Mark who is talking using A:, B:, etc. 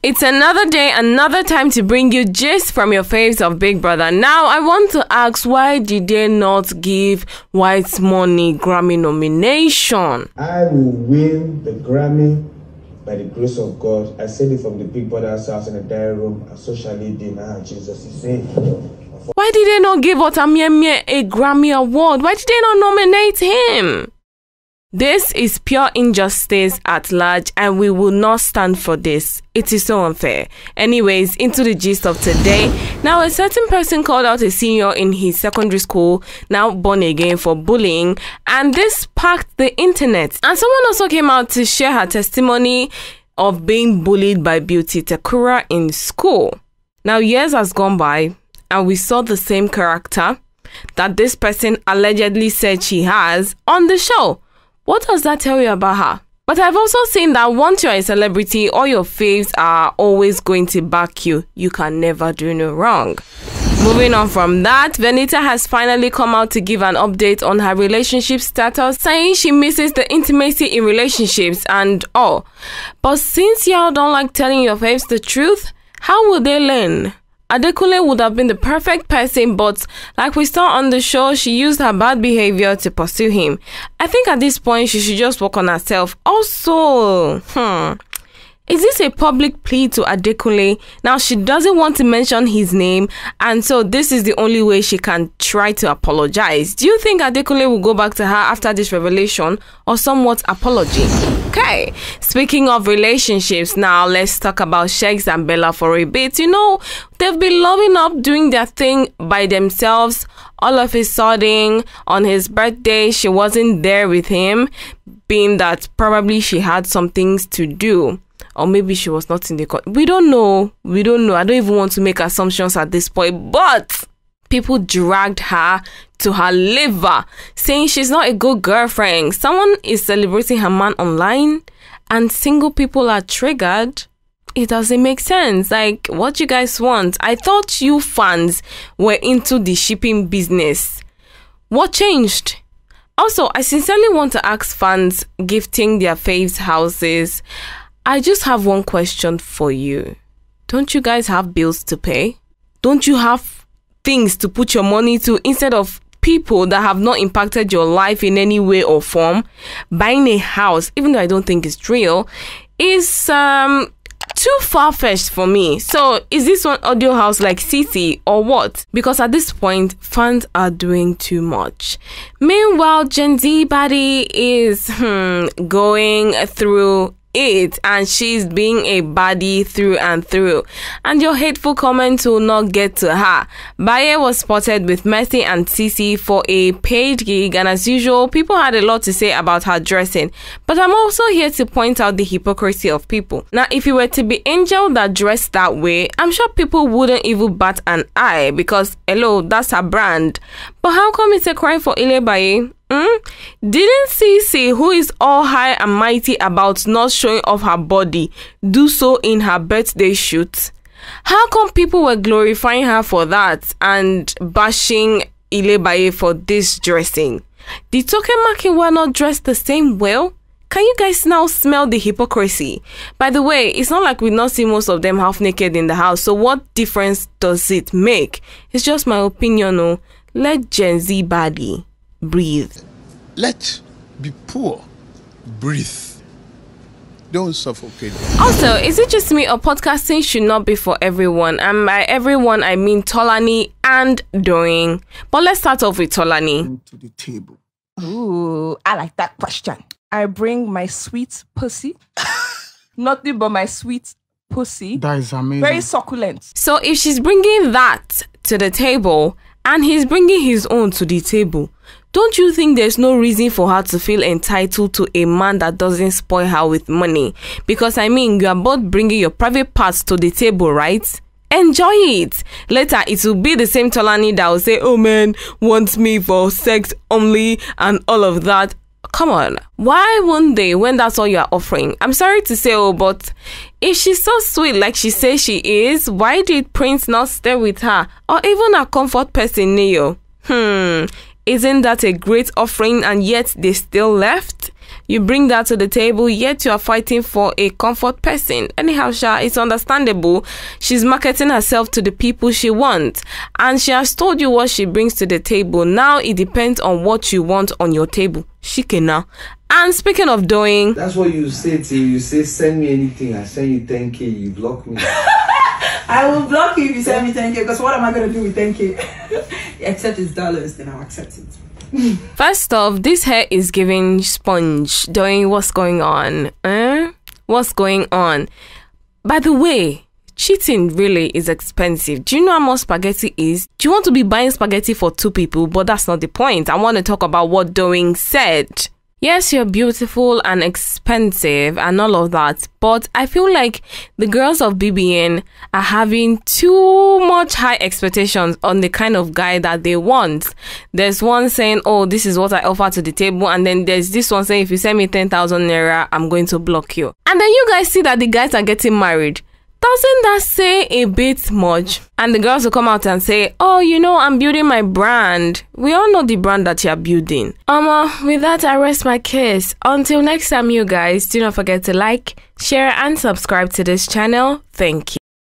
A: It's another day, another time to bring you gist from your faves of Big Brother. Now, I want to ask, why did they not give White Money Grammy nomination?
B: I will win the Grammy by the grace of God. I said it from the Big Brother's house in the diary room, and so shall it be. Now, Jesus is saying.
A: Why did they not give Otamiemie a Grammy award? Why did they not nominate him? This is pure injustice at large, and we will not stand for this. It is so unfair. Anyways, into the gist of today. Now, a certain person called out a senior in his secondary school, now born again, for bullying, and this sparked the internet. And someone also came out to share her testimony of being bullied by Beauty Tekura in school. Now, years has gone by, and we saw the same character that this person allegedly said she has on the show. What does that tell you about her? But I've also seen that once you're a celebrity, all your faves are always going to back you. You can never do no wrong. Moving on from that, Venita has finally come out to give an update on her relationship status, saying she misses the intimacy in relationships and all. But since y'all don't like telling your faves the truth, how will they learn? Adekunle would have been the perfect person, but like we saw on the show, she used her bad behavior to pursue him. I think at this point, she should just work on herself. Also, is this a public plea to Adekunle? Now, she doesn't want to mention his name, and so this is the only way she can try to apologize. Do you think Adekunle will go back to her after this revelation, or somewhat apology? Okay, speaking of relationships, now let's talk about Sheggz and Bella for a bit. You know, they've been loving up, doing their thing by themselves. All of a sudden, on his birthday, she wasn't there with him, being that probably she had some things to do. Or maybe she was not in the court. We don't know. I don't even want to make assumptions at this point. But people dragged her to her liver, saying she's not a good girlfriend. Someone is celebrating her man online, and single people are triggered. It doesn't make sense. Like, what you guys want? I thought you fans were into the shipping business. What changed? Also, I sincerely want to ask fans gifting their faves houses. I just have one question for you. Don't you guys have bills to pay? Don't you have things to put your money to instead of people that have not impacted your life in any way or form? Buying a house, even though I don't think it's real, is too far-fetched for me. So is this one audio house like CC or what? Because at this point, fans are doing too much. Meanwhile, Gen Z body is going through it, and she's being a baddie through and through, and your hateful comments will not get to her. Baye was spotted with Mercy and Cece for a paid gig, and as usual, people had a lot to say about her dressing. But I'm also here to point out the hypocrisy of people. Now, if you were to be Angel that dressed that way, I'm sure people wouldn't even bat an eye, because hello, that's her brand. But how come it's a crime for Illebaye? Didn't Cece, who is all high and mighty about not showing off her body, do so in her birthday shoot? How come people were glorifying her for that and bashing Illebaye for this dressing? Did Toke Makinwa not dress the same well? Can you guys now smell the hypocrisy? By the way, it's not like we not see most of them half naked in the house, so what difference does it make? It's just my opinion, no. Let Gen Z body breathe.
C: Let be poor. Breathe. Don't suffocate.
A: Also, is it just me or podcasting should not be for everyone? And by everyone, I mean Tolani and Doing. But let's start off with Tolani.
C: To the table.
D: Ooh, I like that question. I bring my sweet pussy. Nothing but my sweet pussy.
C: That is amazing.
D: Very succulent.
A: So if she's bringing that to the table, and he's bringing his own to the table, don't you think there's no reason for her to feel entitled to a man that doesn't spoil her with money? Because I mean, you are both bringing your private parts to the table, right? Enjoy it. Later, it will be the same Tolani that will say, oh man, wants me for sex only and all of that. Come on, why won't they when that's all you are offering? I'm sorry to say, but if she's so sweet like she says she is, why did Prince not stay with her? Or even a comfort person, Neo? Isn't that a great offering and yet they still left? You bring that to the table, yet you are fighting for a comfort person. Anyhow, Sha, it's understandable. She's marketing herself to the people she wants. And she has told you what she brings to the table. Now it depends on what you want on your table. Shikena. And speaking of doing...
E: That's what you say to you. You say, send me anything. I send you 10K. You block me.
F: I will block you if you send me 10K, because what am I going to do with 10K? Except it's dollars, then I'll accept it.
A: First off, this hair is giving sponge. Doing what's going on? What's going on? By the way, cheating really is expensive. Do you know how much spaghetti is? Do you want to be buying spaghetti for 2 people? But that's not the point. I want to talk about what Doing said. Yes, you're beautiful and expensive and all of that, but I feel like the girls of BBN are having too much high expectations on the kind of guy that they want. There's one saying, oh, this is what I offer to the table, and then there's this one saying, if you send me 10,000 naira, I'm going to block you. And then you guys see that the guys are getting married. Doesn't that say a bit much? And the girls will come out and say, oh, you know, I'm building my brand. We all know the brand that you're building. With that, I rest my case. Until next time, you guys, do not forget to like, share, and subscribe to this channel. Thank you.